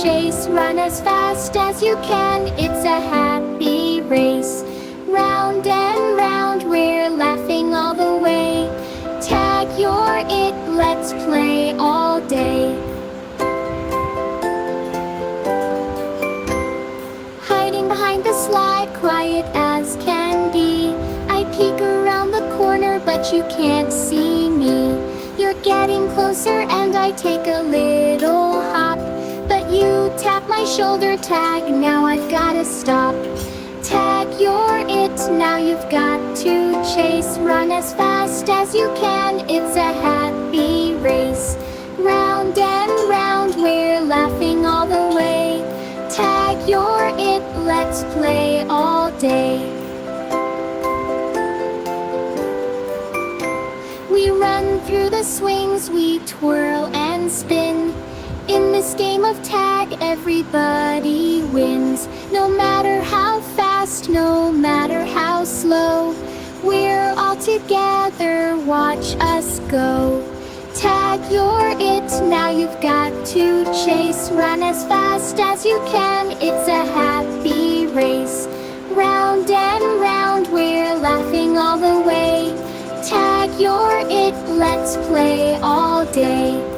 chase. Run as fast as you can, it's a happy race. Round and round, we're laughing all the way. Tag, you're it, let's play all day. Hiding behind the slide, quiet as can be. I peek around the corner, but you can't see me. You're getting closer and I take a little hop, but you tap my shoulder. Tag, now I've gotta stop. Tag, you're it, now you've got to chase. Run as fast as you can, it's a happy race. Round and round, we're laughing all the way. Tag, you're it, let's play all day. We run through the swings, we twirl and spin. In this game of tag, everybody wins. No matter how fast, no matter how slow, we're all together, watch us go. Tag, you're it, now you've got to chase. Run as fast as you can, it's a happy race. Round and round, we're laughing all the way. Tag, you're it, let's play all day.